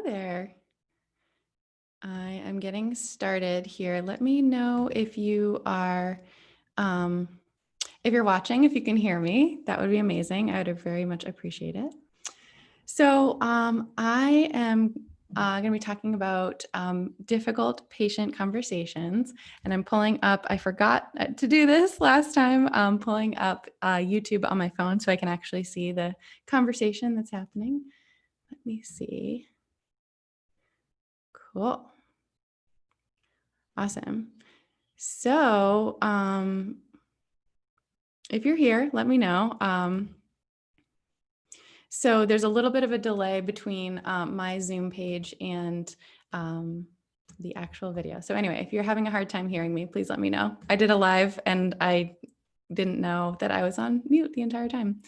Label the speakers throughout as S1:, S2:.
S1: there. I am getting started here. Let me know if you are, um, if you're watching, if you can hear me. That would be amazing. I would very much appreciate it. So I am going to be talking about difficult patient conversations, and I'm pulling up, I forgot to do this last time, pulling up YouTube on my phone so I can actually see the conversation that's happening. Let me see. Cool. Awesome. So if you're here, let me know. So there's a little bit of a delay between my Zoom page and the actual video. So anyway, if you're having a hard time hearing me, please let me know. I did a live and I didn't know that I was on mute the entire time.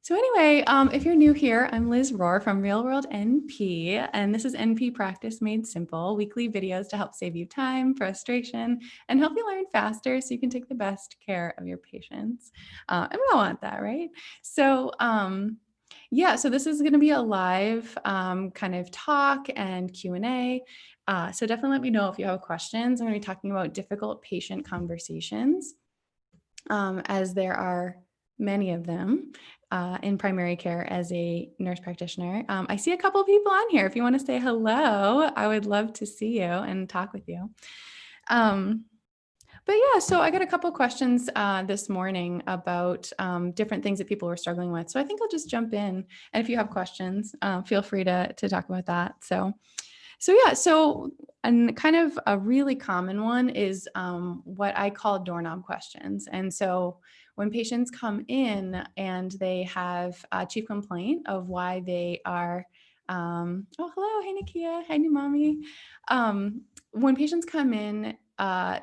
S1: So anyway, if you're new here, I'm Liz Rohr from Real World NP, and this is NP Practice Made Simple, weekly videos to help save you time, frustration, and help you learn faster so you can take the best care of your patients. And we all want that, right? So yeah, so this is going to be a live kind of talk and Q&A. So definitely let me know if you have questions. I'm going to be talking about difficult patient conversations, as there are many of them in primary care as a nurse practitioner. I see a couple of people on here. If you want to say hello, I would love to see you and talk with you. But yeah, so I got a couple questions this morning about different things that people were struggling with. So I think I'll just jump in. And if you have questions, feel free to talk about that. So yeah, so and kind of a really common one is what I call doorknob questions. And so when patients come in and they have a chief complaint of why they are, oh, hello, hey, Nakia, hi, new mommy. When patients come in,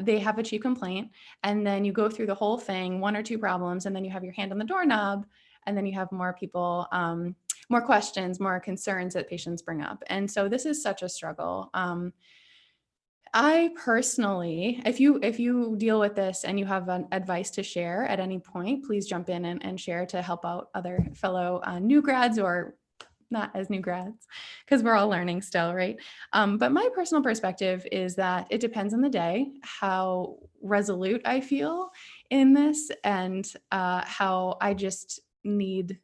S1: they have a chief complaint, and then you go through the whole thing, one or two problems, and then you have your hand on the doorknob, and then you have more people, more questions, more concerns that patients bring up. And so this is such a struggle. I personally, if you deal with this and you have an advice to share at any point, please jump in and share to help out other fellow new grads or not as new grads, because we're all learning still, right? But my personal perspective is that it depends on the day, how resolute I feel in this, and how I just need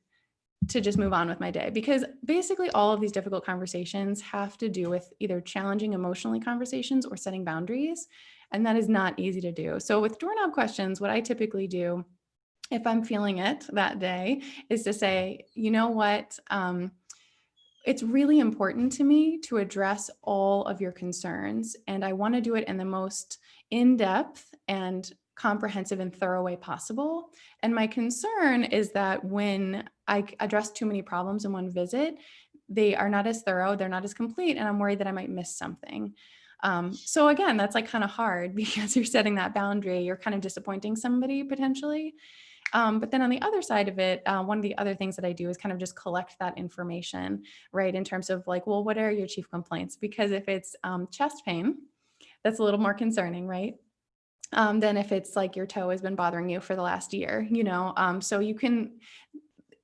S1: to just move on with my day, because basically all of these difficult conversations have to do with either challenging emotionally conversations or setting boundaries. And that is not easy to do. So with doorknob questions, what I typically do if I'm feeling it that day is to say, you know what, it's really important to me to address all of your concerns. And I want to do it in the most in-depth and comprehensive and thorough way possible. And my concern is that when I address too many problems in one visit, they are not as thorough, they're not as complete, and I'm worried that I might miss something. So again, that's like kind of hard because you're setting that boundary, you're kind of disappointing somebody potentially. But then on the other side of it, one of the other things that I do is kind of just collect that information, right? In terms of like, well, what are your chief complaints? Because if it's chest pain, that's a little more concerning, right? Than if it's like your toe has been bothering you for the last year, so you can,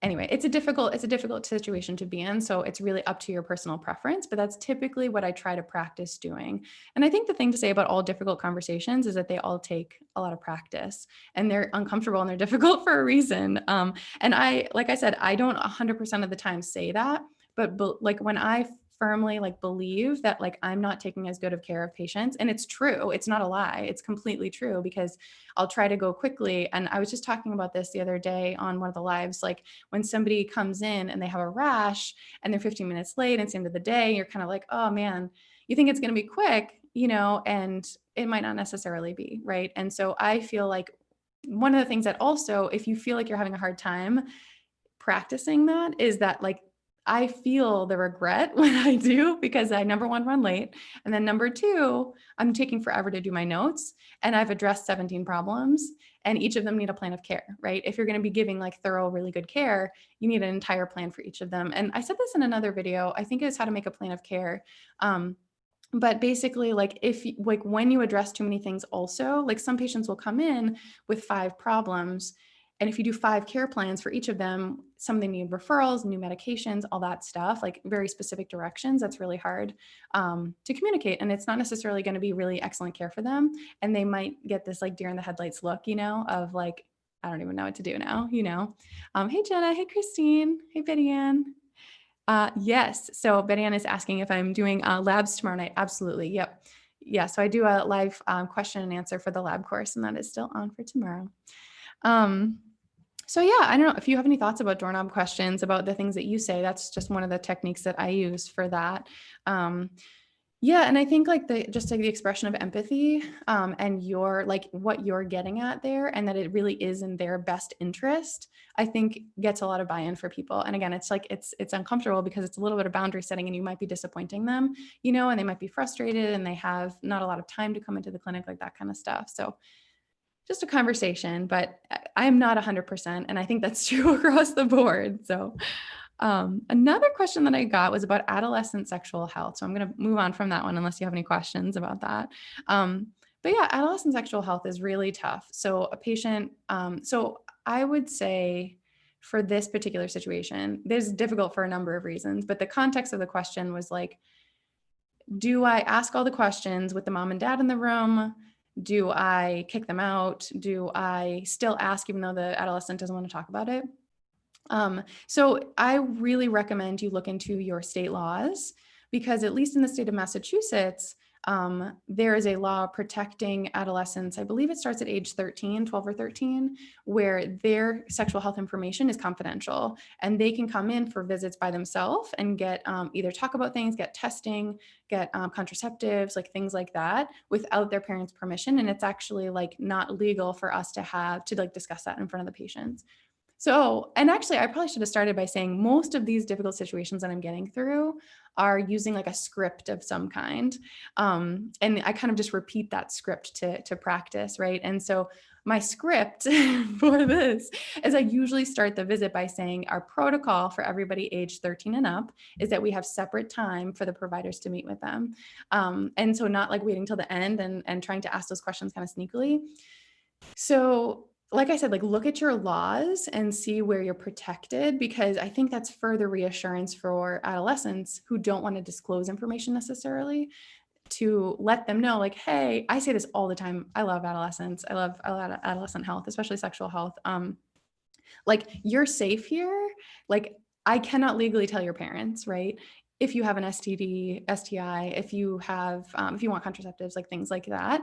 S1: anyway, it's a difficult situation to be in. So it's really up to your personal preference, but that's typically what I try to practice doing. And I think the thing to say about all difficult conversations is that they all take a lot of practice, and they're uncomfortable and they're difficult for a reason. And like I said, I don't 100% of the time say that, but like when I firmly like believe that like I'm not taking as good of care of patients, and it's true, it's not a lie, it's completely true, because I'll try to go quickly. And I was just talking about this the other day on one of the lives, like when somebody comes in and they have a rash and they're 15 minutes late and it's the end of the day, you're kind of like, oh man, you think it's going to be quick, and it might not necessarily be, right? And so I feel like one of the things that also, if you feel like you're having a hard time practicing that, is that like I feel the regret when I do, because I, number one, run late. And then number two, I'm taking forever to do my notes, and I've addressed 17 problems, and each of them need a plan of care, right? If you're going to be giving like thorough, really good care, you need an entire plan for each of them. And I said this in another video, I think it's how to make a plan of care. But basically, like when you address too many things also, like some patients will come in with 5 problems, And if you do 5 care plans for each of them, some of them need referrals, new medications, all that stuff, like very specific directions, that's really hard to communicate. And it's not necessarily going to be really excellent care for them. And they might get this like deer in the headlights look, of like, I don't even know what to do now, Hey, Jenna. Hey, Christine. Hey, Betty Ann. Yes. So Betty Ann is asking if I'm doing labs tomorrow night. Absolutely. Yep. Yeah. So I do a live question and answer for the lab course, and that is still on for tomorrow. So yeah, I don't know if you have any thoughts about doorknob questions, about the things that you say. That's just one of the techniques that I use for that. Yeah, and I think like the expression of empathy and your like what you're getting at there, and that it really is in their best interest, I think gets a lot of buy-in for people. And again, it's like it's uncomfortable because it's a little bit of boundary setting, and you might be disappointing them, and they might be frustrated, and they have not a lot of time to come into the clinic, like that kind of stuff. So just a conversation, but I am not 100%. And I think that's true across the board. So another question that I got was about adolescent sexual health. So I'm going to move on from that one unless you have any questions about that. But yeah, adolescent sexual health is really tough. So a patient, so I would say for this particular situation, this is difficult for a number of reasons, but the context of the question was like, do I ask all the questions with the mom and dad in the room? Do I kick them out? Do I still ask even though the adolescent doesn't want to talk about it? So I really recommend you look into your state laws, because at least in the state of Massachusetts, there is a law protecting adolescents. I believe it starts at age 13, 12 or 13, where their sexual health information is confidential, and they can come in for visits by themselves and get either talk about things, get testing, get contraceptives, like things like that, without their parents' permission. And it's actually like not legal for us to like discuss that in front of the patients. So, and actually, I probably should have started by saying most of these difficult situations that I'm getting through are using like a script of some kind. And I kind of just repeat that script to practice, right? And so my script for this is I usually start the visit by saying our protocol for everybody age 13 and up is that we have separate time for the providers to meet with them. And so not like waiting till the end and trying to ask those questions kind of sneakily. So like I said, like look at your laws and see where you're protected, because I think that's further reassurance for adolescents who don't want to disclose information necessarily, to let them know like, hey, I say this all the time. I love adolescents. I love adolescent health, especially sexual health. Like you're safe here. Like I cannot legally tell your parents, right? If you have an STD, STI, if you want contraceptives, like things like that.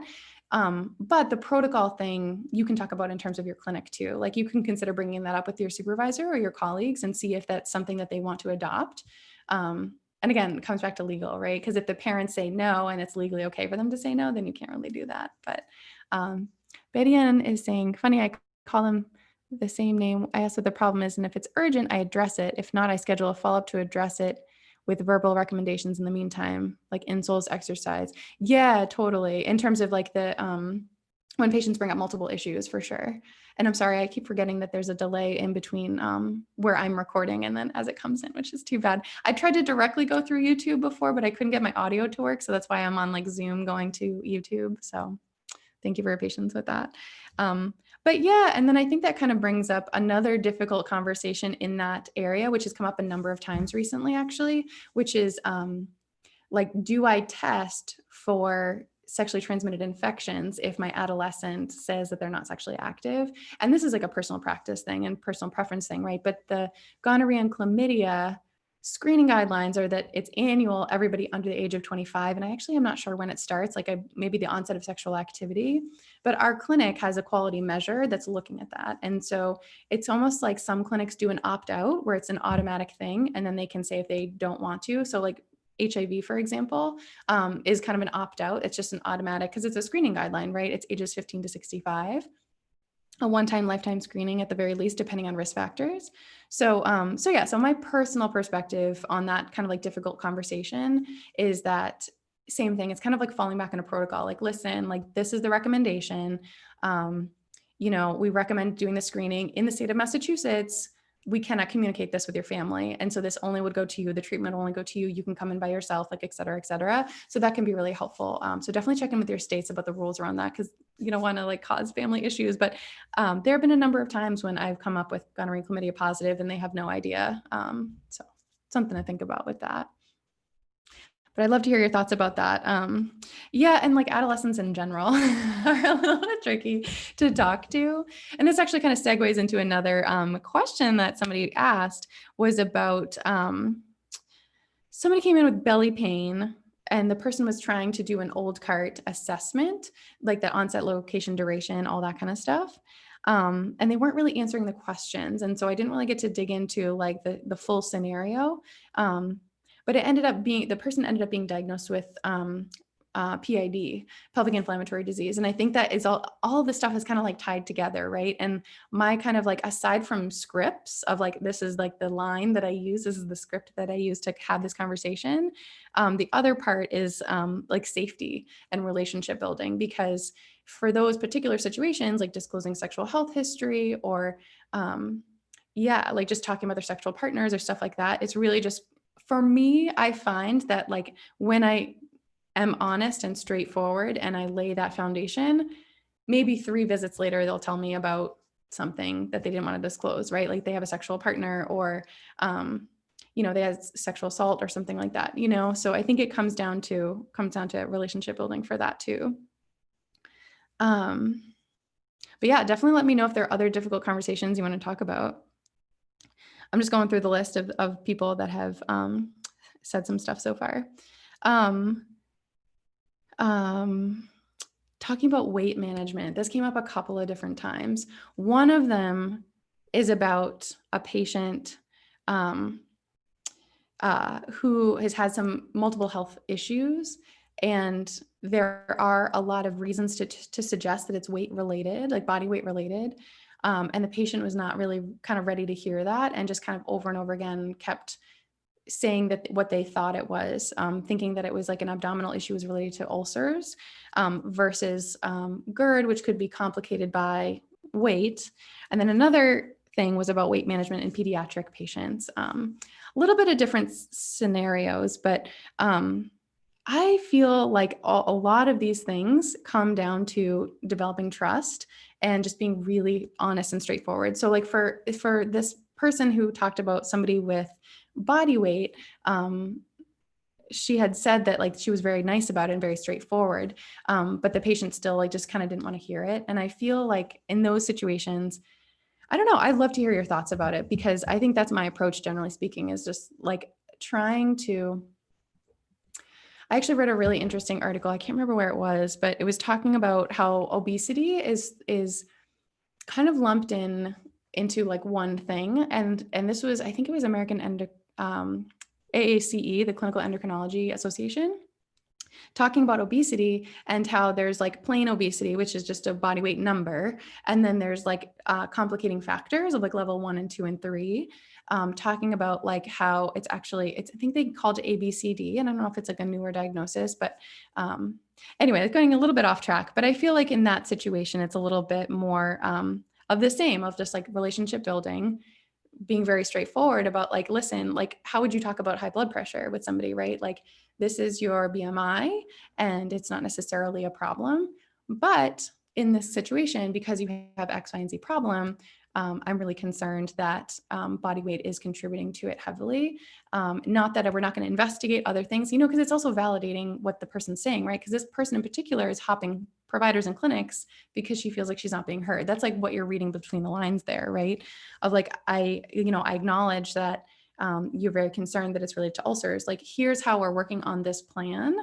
S1: But the protocol thing you can talk about in terms of your clinic too. Like you can consider bringing that up with your supervisor or your colleagues and see if that's something that they want to adopt. And again, it comes back to legal, right? Because if the parents say no and it's legally okay for them to say no, then you can't really do that. But Betty Ann is saying, funny, I call them the same name. I asked what the problem is, and if it's urgent, I address it. If not, I schedule a follow-up to address it with verbal recommendations in the meantime, like insoles, exercise. Yeah, totally. In terms of like the, when patients bring up multiple issues, for sure. And I'm sorry, I keep forgetting that there's a delay in between where I'm recording and then as it comes in, which is too bad. I tried to directly go through YouTube before, but I couldn't get my audio to work. So that's why I'm on like Zoom going to YouTube. So thank you for your patience with that. But yeah, and then I think that kind of brings up another difficult conversation in that area, which has come up a number of times recently, actually, which is like, do I test for sexually transmitted infections if my adolescent says that they're not sexually active? And this is like a personal practice thing and personal preference thing, right? But the gonorrhea and chlamydia screening guidelines are that it's annual, everybody under the age of 25. And I actually am not sure when it starts, like maybe the onset of sexual activity, but our clinic has a quality measure that's looking at that. And so it's almost like some clinics do an opt-out where it's an automatic thing, and then they can say if they don't want to. So like HIV, for example, is kind of an opt-out. It's just an automatic, because it's a screening guideline, right? It's ages 15 to 65. A one-time lifetime screening at the very least, depending on risk factors. So my personal perspective on that kind of like difficult conversation is that same thing. It's kind of like falling back on a protocol. Like, listen, like this is the recommendation. We recommend doing the screening in the state of Massachusetts. We cannot communicate this with your family. And so this only would go to you. The treatment will only go to you. You can come in by yourself, like, et cetera, et cetera. So that can be really helpful. So definitely check in with your states about the rules around that, because want to like cause family issues, but there have been a number of times when I've come up with gonorrhea chlamydia positive and they have no idea. So something to think about with that. But I'd love to hear your thoughts about that. Yeah, and like adolescents in general are a little bit tricky to talk to. And this actually kind of segues into another question that somebody asked, was about somebody came in with belly pain and the person was trying to do an old cart assessment, like the onset, location, duration, all that kind of stuff. And they weren't really answering the questions. And so I didn't really get to dig into like the full scenario. But it ended up being, the person ended up being diagnosed with PID, pelvic inflammatory disease. And I think that is all of this stuff is kind of like tied together, right? And my kind of like, aside from scripts of like, this is like the line that I use, this is the script that I use to have this conversation. The other part is like safety and relationship building, because for those particular situations, like disclosing sexual health history or like just talking about their sexual partners or stuff like that, it's really just, for me, I find that like when I am honest and straightforward and I lay that foundation, maybe 3 visits later, they'll tell me about something that they didn't want to disclose, right? Like they have a sexual partner or, they had sexual assault or something like that, So I think it comes down to relationship building for that too. But yeah, definitely let me know if there are other difficult conversations you want to talk about. I'm just going through the list of people that have said some stuff so far. Talking about weight management, this came up a couple of different times. One of them is about a patient who has had some multiple health issues, and there are a lot of reasons to suggest that it's weight related, like body weight related. And the patient was not really kind of ready to hear that, and just kind of over and over again kept saying that what they thought it was, thinking that it was like an abdominal issue was related to ulcers versus GERD, which could be complicated by weight. And then another thing was about weight management in pediatric patients. A little bit of different scenarios, but I feel like a lot of these things come down to developing trust and just being really honest and straightforward. So like for this person who talked about somebody with body weight, she had said that like she was very nice about it and very straightforward, but the patient still like just kind of didn't want to hear it. And I feel like in those situations, I don't know, I'd love to hear your thoughts about it, because I think that's my approach, generally speaking, is just like trying to, I actually read a really interesting article. I can't remember where it was, but it was talking about how obesity is kind of lumped into like one thing. And this was, I think it was AACE, the Clinical Endocrinology Association, talking about obesity and how there's like plain obesity, which is just a body weight number. And then there's like complicating factors of like level 1 and 2 and 3, talking about like how it's I think they called it ABCD. And I don't know if it's like a newer diagnosis, but anyway, it's going a little bit off track. But I feel like in that situation, it's a little bit more of the same, of just like relationship building, being very straightforward about like, listen, like, how would you talk about high blood pressure with somebody, right? Like, this is your BMI and it's not necessarily a problem, but in this situation, because you have X, Y, and Z problem, I'm really concerned that body weight is contributing to it heavily. Not that we're not going to investigate other things, because it's also validating what the person's saying, right? Because this person in particular is hopping providers and clinics because she feels like she's not being heard. That's like what you're reading between the lines there, right? Of like, I acknowledge that you're very concerned that it's related to ulcers. Like, here's how we're working on this plan.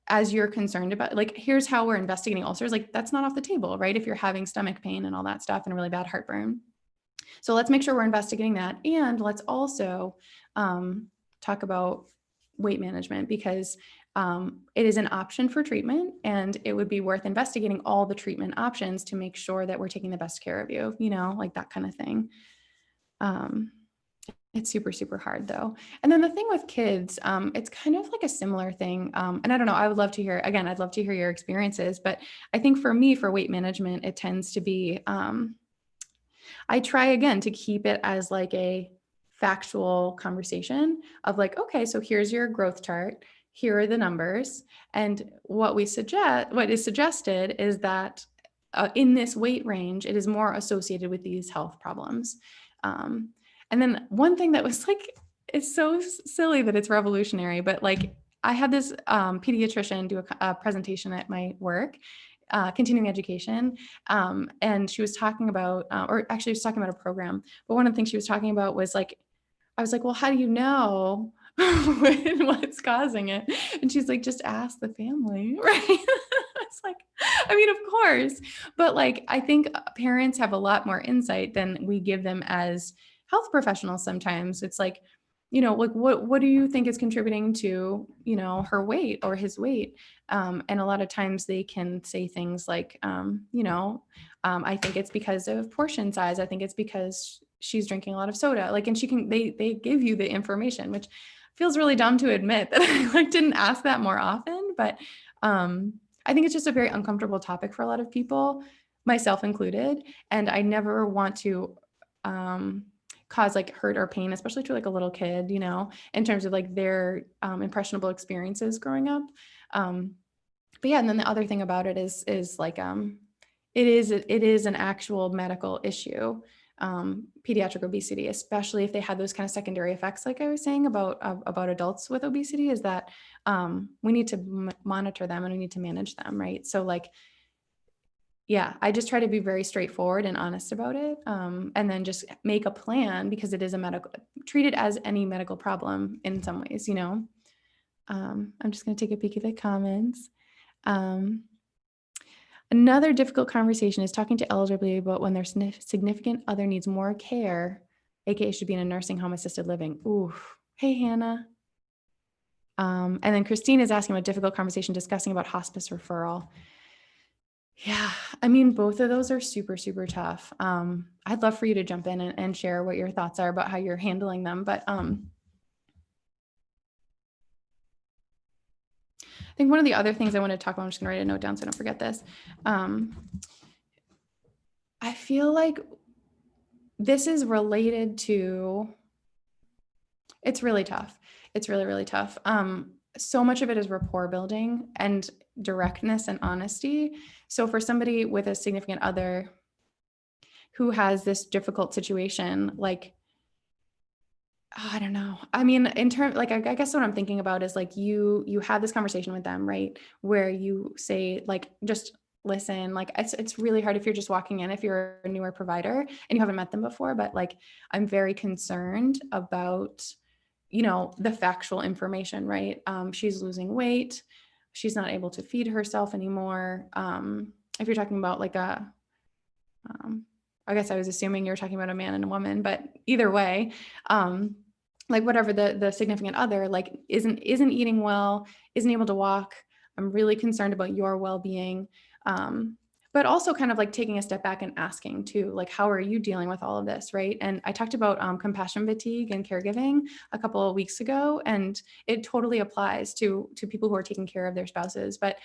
S1: As you're concerned about, like, here's how we're investigating ulcers. Like, that's not off the table, right? If you're having stomach pain and all that stuff and really bad heartburn. So let's make sure we're investigating that. And let's also talk about weight management, because it is an option for treatment, and it would be worth investigating all the treatment options to make sure that we're taking the best care of you, like that kind of thing. It's super, super hard though. And then the thing with kids, it's kind of like a similar thing. And I don't know, I'd love to hear your experiences, but I think for me, for weight management, it tends to be, I try again to keep it as like a factual conversation of like, okay, so here's your growth chart. Here are the numbers. And what is suggested is that in this weight range, it is more associated with these health problems. And then one thing that was like, it's so silly that it's revolutionary, but like I had this pediatrician do a presentation at my work, continuing education. And she was talking about, or actually she was talking about a program, but one of the things she was talking about was like, I was like, well, how do you know what's causing it? And she's like, just ask the family, right? It's like, I mean, of course, but like, I think parents have a lot more insight than we give them as health professionals. Sometimes it's like, like what do you think is contributing to, her weight or his weight? And a lot of times they can say things like, I think it's because of portion size. I think it's because she's drinking a lot of soda. Like, and they give you the information, which feels really dumb to admit that I like didn't ask that more often. But I think it's just a very uncomfortable topic for a lot of people, myself included. And I never want to cause like hurt or pain, especially to like a little kid, in terms of like their impressionable experiences growing up. But yeah, and then the other thing about it is like it is an actual medical issue, pediatric obesity, especially if they had those kind of secondary effects, like I was saying about adults with obesity, is that we need to monitor them and we need to manage them, right? So like, yeah, I just try to be very straightforward and honest about it, and then just make a plan because it is treat it as any medical problem in some ways, I'm just going to take a peek at the comments. Another difficult conversation is talking to elderly about when their significant other needs more care, aka should be in a nursing home, assisted living. Ooh, hey, Hannah. And then Christine is asking about difficult conversation discussing about hospice referral. Yeah, I mean, both of those are super, super tough. I'd love for you to jump in and share what your thoughts are about how you're handling them. But I think one of the other things I want to talk about, I'm just going to write a note down so I don't forget this. I feel like this is related to, it's really tough. It's really, really tough. So much of it is rapport building and directness and honesty. So for somebody with a significant other who has this difficult situation, like, I don't know. I mean, in terms, like, I guess what I'm thinking about is like you have this conversation with them, right? Where you say like, just listen, like it's really hard if you're just walking in, if you're a newer provider and you haven't met them before, but like, I'm very concerned about, the factual information, right? She's losing weight. She's not able to feed herself anymore. If you're talking about like I guess I was assuming you were talking about a man and a woman, but either way, like whatever the significant other, like isn't eating well, isn't able to walk. I'm really concerned about your well-being. But also kind of like taking a step back and asking too, like, how are you dealing with all of this, right? And I talked about compassion fatigue and caregiving a couple of weeks ago, and it totally applies to people who are taking care of their spouses. But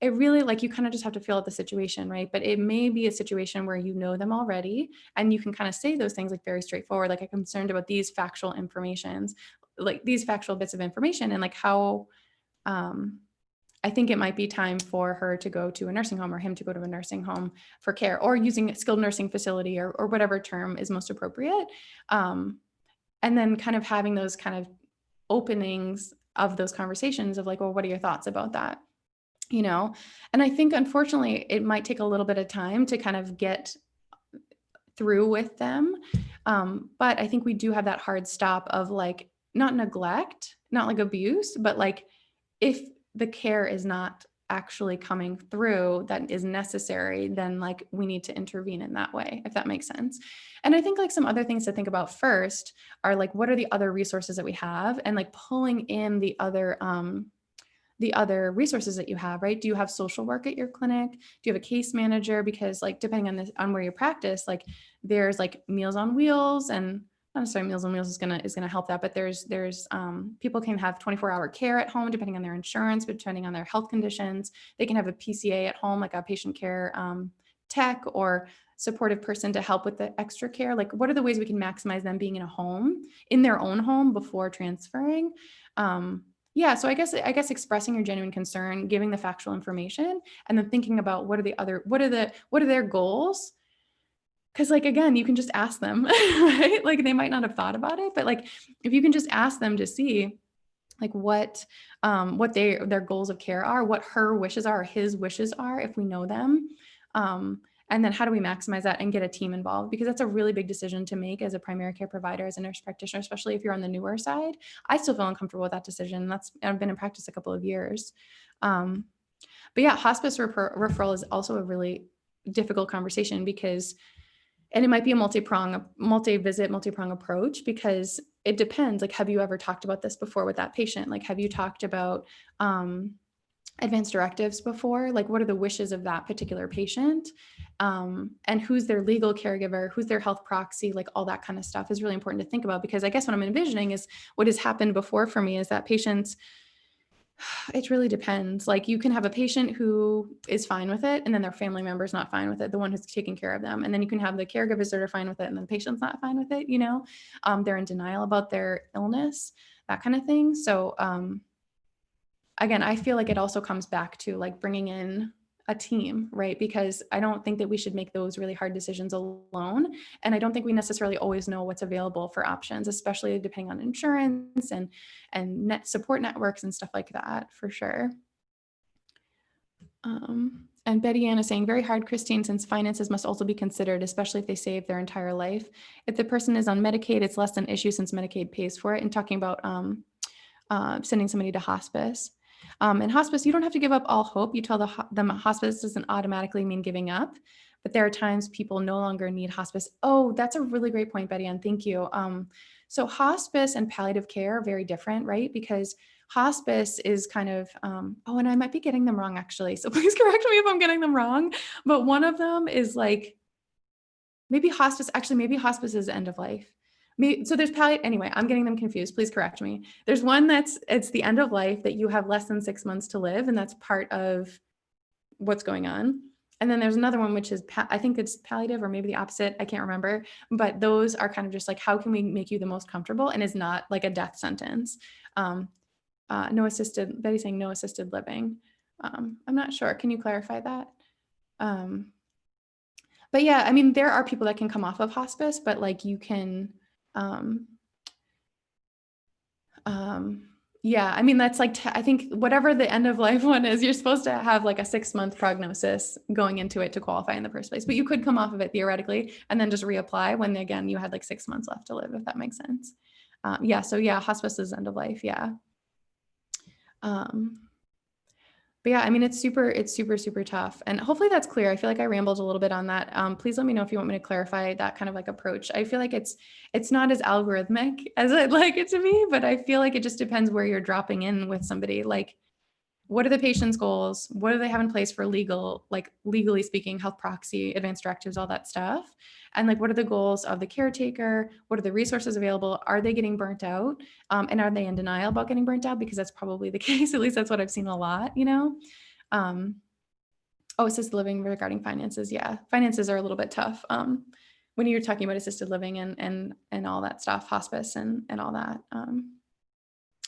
S1: it really, like, you kind of just have to feel out the situation, right? But it may be a situation where you know them already and you can kind of say those things like very straightforward, like, I'm concerned about these factual informations, like these factual bits of information, and like how I think it might be time for her to go to a nursing home or him to go to a nursing home for care, or using a skilled nursing facility or whatever term is most appropriate. And then kind of having those kind of openings of those conversations of like, well, what are your thoughts about that? And I think unfortunately it might take a little bit of time to kind of get through with them. But I think we do have that hard stop of like, not neglect, not like abuse, but like if the care is not actually coming through that is necessary, then like we need to intervene in that way, if that makes sense. And I think like some other things to think about first are like, what are the other resources that we have, and like pulling in the other resources that you have, right? Do you have social work at your clinic? Do you have a case manager? Because like, depending on where you practice, like there's like Meals on Wheels, and not necessarily Meals on Wheels is gonna help that, but there's people can have 24-hour care at home depending on their insurance, but depending on their health conditions. They can have a PCA at home, like a patient care tech or supportive person to help with the extra care. Like, what are the ways we can maximize them being in a home, in their own home, before transferring? Yeah. So I guess expressing your genuine concern, giving the factual information, and then thinking about what are their goals. Cause like, again, you can just ask them, right? Like they might not have thought about it, but like, if you can just ask them to see like what their goals of care are, what her wishes are, or his wishes are, if we know them. Um, and then how do we maximize that and get a team involved? Because that's a really big decision to make as a primary care provider, as a nurse practitioner, especially if you're on the newer side. I still feel uncomfortable with that decision. I've been in practice a couple of years. Um, but yeah, hospice referral is also a really difficult conversation because, and it might be a multi-visit, multi-prong approach, because it depends. Like, have you ever talked about this before with that patient? Like, have you talked about advanced directives before? Like, what are the wishes of that particular patient? And who's their legal caregiver? Who's their health proxy? Like, all that kind of stuff is really important to think about, because I guess what I'm envisioning is what has happened before for me is that patients, it really depends. Like, you can have a patient who is fine with it, and then their family member's not fine with it, the one who's taking care of them. And then you can have the caregivers that are fine with it, and then the patient's not fine with it, they're in denial about their illness, that kind of thing. So again, I feel like it also comes back to like bringing in a team, right? Because I don't think that we should make those really hard decisions alone. And I don't think we necessarily always know what's available for options, especially depending on insurance and net support networks and stuff like that, for sure. And Betty Ann is saying, very hard, Christine, since finances must also be considered, especially if they save their entire life. If the person is on Medicaid, it's less an issue since Medicaid pays for it. And talking about sending somebody to hospice. In hospice, you don't have to give up all hope. You tell them hospice doesn't automatically mean giving up, but there are times people no longer need hospice. Oh, that's a really great point, Betty Ann. Thank you. So hospice and palliative care are very different, right? Because hospice is kind of, and I might be getting them wrong actually. So please correct me if I'm getting them wrong. But one of them is like, maybe hospice is end of life. So there's palliative, anyway, I'm getting them confused. Please correct me. There's one it's the end of life that you have less than 6 months to live. And that's part of what's going on. And then there's another one, which is, I think it's palliative or maybe the opposite. I can't remember, but those are kind of just like, how can we make you the most comfortable? And is not like a death sentence. Betty's saying no assisted living. I'm not sure. Can you clarify that? But yeah, I mean, there are people that can come off of hospice, but like you can, yeah, I mean, that's like, I think whatever the end of life one is, you're supposed to have like a 6-month prognosis going into it to qualify in the first place, but you could come off of it theoretically and then just reapply when again, you had like 6 months left to live, if that makes sense. So yeah, hospice is end of life. Yeah. But yeah, I mean, it's super, super tough. And hopefully that's clear. I feel like I rambled a little bit on that. Please let me know if you want me to clarify that kind of like approach. I feel like it's not as algorithmic as I'd like it to be, but I feel like it just depends where you're dropping in with somebody. Like, what are the patient's goals? What do they have in place for legally speaking, health proxy, advanced directives, all that stuff? And like, what are the goals of the caretaker? What are the resources available? Are they getting burnt out? And are they in denial about getting burnt out? Because that's probably the case. At least that's what I've seen a lot, assisted living regarding finances. Yeah, finances are a little bit tough. When you're talking about assisted living and all that stuff, hospice and all that,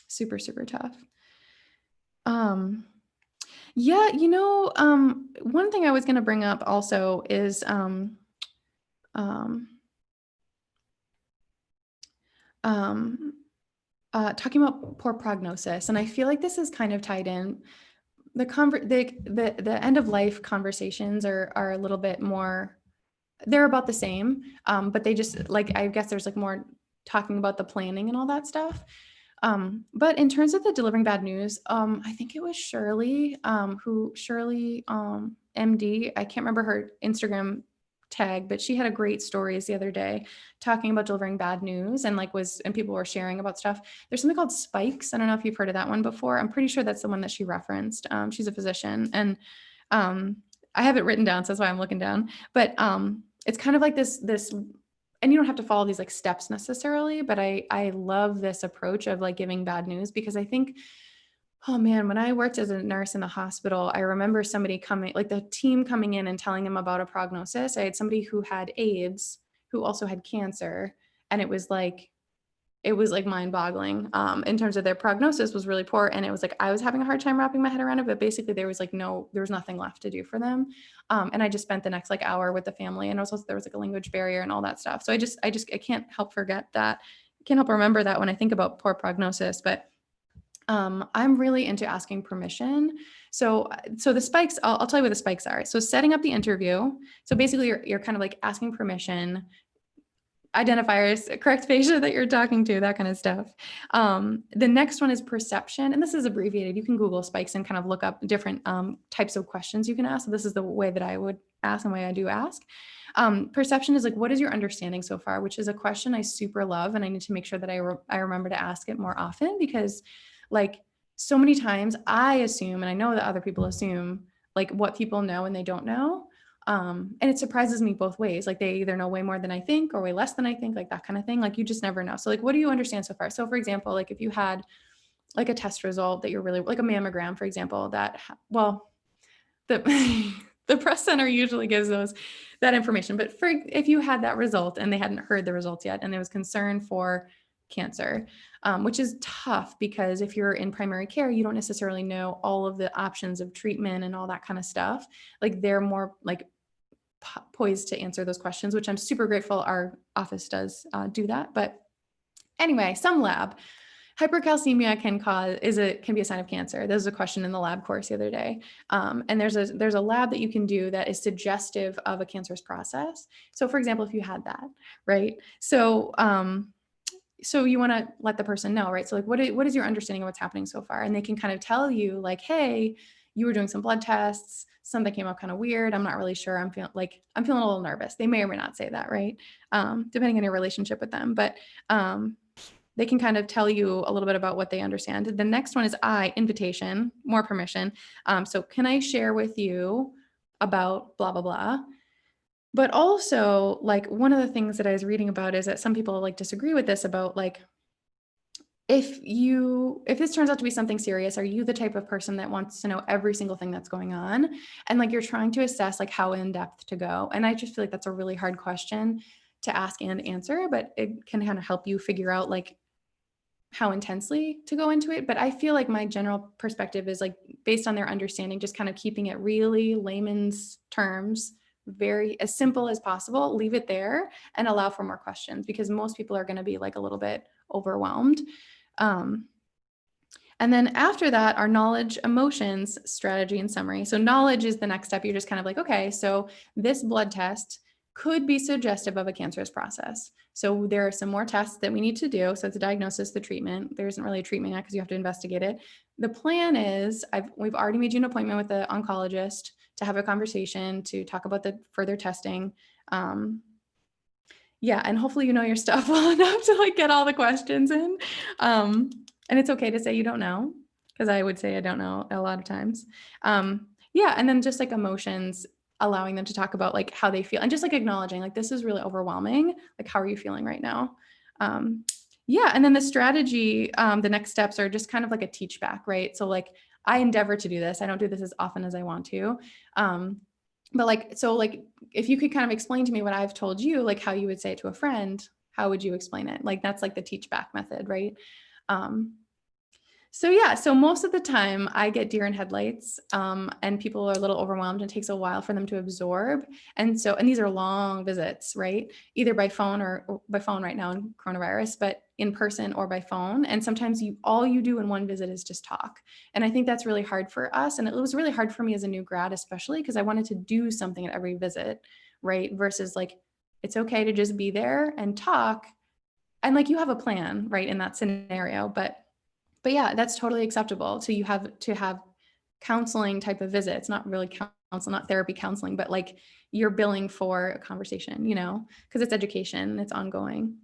S1: super, super tough. Yeah, one thing I was going to bring up also is talking about poor prognosis, and I feel like this is kind of tied in. The end of life conversations are a little bit more. They're about the same, but they just like, I guess there's like more talking about the planning and all that stuff. But in terms of the delivering bad news, I think it was Shirley, MD, I can't remember her Instagram tag, but she had a great stories the other day talking about delivering bad news and people were sharing about stuff. There's something called Spikes. I don't know if you've heard of that one before. I'm pretty sure that's the one that she referenced. She's a physician and I have it written down, so that's why I'm looking down. But it's kind of like this, and you don't have to follow these like steps necessarily, but I love this approach of like giving bad news, because I think, oh man, when I worked as a nurse in the hospital, I remember somebody coming, like the team coming in and telling them about a prognosis. I had somebody who had AIDS, who also had cancer. And it was like, it was like mind boggling in terms of their prognosis was really poor. And it was like, I was having a hard time wrapping my head around it, but basically there was like, there was nothing left to do for them. And I just spent the next like hour with the family, and also there was like a language barrier and all that stuff. So I can't help forget that. I can't help remember that when I think about poor prognosis, but I'm really into asking permission. So the spikes, I'll tell you what the spikes are. So setting up the interview. So basically you're kind of like asking permission, identifiers, correct patient that you're talking to, that kind of stuff. The next one is perception. And this is abbreviated. You can Google spikes and kind of look up different types of questions you can ask. So this is the way that I would ask and way I do ask. Perception is like, what is your understanding so far? Which is a question I super love. And I need to make sure that I remember to ask it more often, because like so many times I assume, and I know that other people assume like what people know and they don't know. And it surprises me both ways. Like they either know way more than I think or way less than I think, like that kind of thing. Like you just never know. So like, what do you understand so far? So for example, like if you had like a test result that you're really like a mammogram, for example, that, well, the, the press center usually gives that information, but if you had that result and they hadn't heard the results yet, and there was concern for cancer, which is tough because if you're in primary care, you don't necessarily know all of the options of treatment and all that kind of stuff. Like they're more like poised to answer those questions, which I'm super grateful our office does do that. But anyway, some lab. Hypercalcemia can be a sign of cancer. There was a question in the lab course the other day. And there's a lab that you can do that is suggestive of a cancerous process. So for example, if you had that, right? So you want to let the person know, right? So like, what is your understanding of what's happening so far? And they can kind of tell you like, hey, you were doing some blood tests, something came up kind of weird. I'm not really sure. I'm feeling a little nervous. They may or may not say that, right? Depending on your relationship with them. But they can kind of tell you a little bit about what they understand. The next one is invitation, more permission. So can I share with you about blah, blah, blah. But also like one of the things that I was reading about is that some people like disagree with this about like, if this turns out to be something serious, are you the type of person that wants to know every single thing that's going on? And like, you're trying to assess like how in depth to go. And I just feel like that's a really hard question to ask and answer, but it can kind of help you figure out like how intensely to go into it. But I feel like my general perspective is like based on their understanding, just kind of keeping it really layman's terms, very as simple as possible, leave it there and allow for more questions, because most people are going to be like a little bit overwhelmed. And then after that are knowledge, emotions, strategy, and summary. So knowledge is the next step. You're just kind of like, okay, so this blood test could be suggestive of a cancerous process. So there are some more tests that we need to do. So it's a diagnosis, the treatment. There isn't really a treatment yet because you have to investigate it. The plan is we've already made you an appointment with the oncologist to have a conversation to talk about the further testing. Yeah, and hopefully you know your stuff well enough to like get all the questions in. And it's okay to say you don't know, because I would say I don't know a lot of times. Yeah, and then just like emotions, allowing them to talk about like how they feel and just like acknowledging like this is really overwhelming. Like, how are you feeling right now? Yeah, and then the strategy, the next steps are just kind of like a teach back, right? So like I endeavor to do this. I don't do this as often as I want to. But like, so like, if you could kind of explain to me what I've told you, like how you would say it to a friend, how would you explain it? Like, that's like the teach back method, right? So yeah, so most of the time I get deer in headlights, and people are a little overwhelmed and it takes a while for them to absorb. And these are long visits, right? Either by phone or by phone right now in coronavirus, but in person or by phone. And sometimes all you do in one visit is just talk. And I think that's really hard for us. And it was really hard for me as a new grad, especially because I wanted to do something at every visit, right? Versus like, it's okay to just be there and talk. And like, you have a plan, right? In that scenario, but yeah, that's totally acceptable. So you have to have counseling type of visits, not really counsel, not therapy counseling, but like you're billing for a conversation, because it's education, it's ongoing.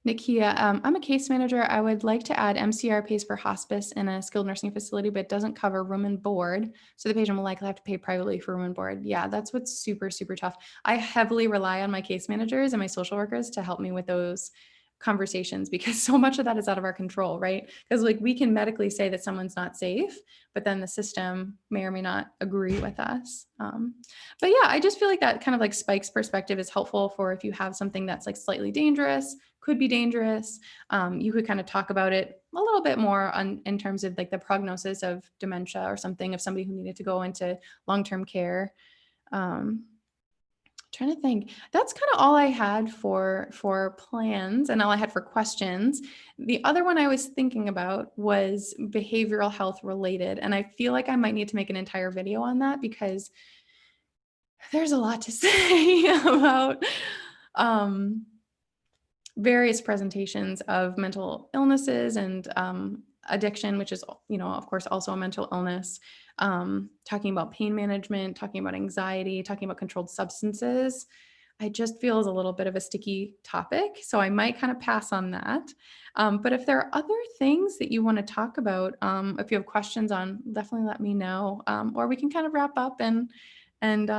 S1: Nikia, I'm a case manager. I would like to add MCR pays for hospice in a skilled nursing facility, but doesn't cover room and board. So the patient will likely have to pay privately for room and board. Yeah, that's what's super, super tough. I heavily rely on my case managers and my social workers to help me with those conversations, because so much of that is out of our control, right? Because like we can medically say that someone's not safe, but then the system may or may not agree with us. But yeah, I just feel like that kind of like Spike's perspective is helpful for if you have something that's like slightly dangerous, could be dangerous. You could kind of talk about it a little bit more in terms of like the prognosis of dementia or something, of somebody who needed to go into long-term care. Trying to think. That's kind of all I had for plans and all I had for questions. The other one I was thinking about was behavioral health related, and I feel like I might need to make an entire video on that because there's a lot to say about various presentations of mental illnesses and addiction, which is, of course, also a mental illness, talking about pain management, talking about anxiety, talking about controlled substances. I just feel is a little bit of a sticky topic, so I might kind of pass on that. But if there are other things that you want to talk about, if you have questions on, definitely let me know, or we can kind of wrap up and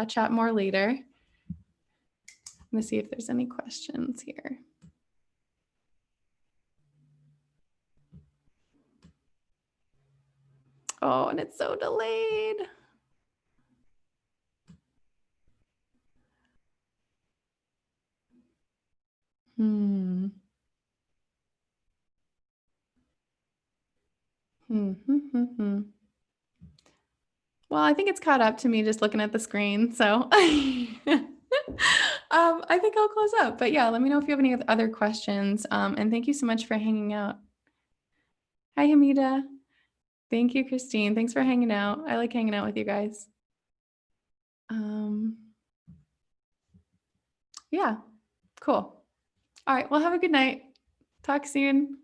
S1: chat more later. Let me see if there's any questions here. Oh, and it's so delayed. Hmm. Well, I think it's caught up to me just looking at the screen. So I think I'll close up. But yeah, let me know if you have any other questions. And thank you so much for hanging out. Hi, Hamida. Thank you, Christine. Thanks for hanging out. I like hanging out with you guys. Yeah, cool. All right. Well, have a good night. Talk soon.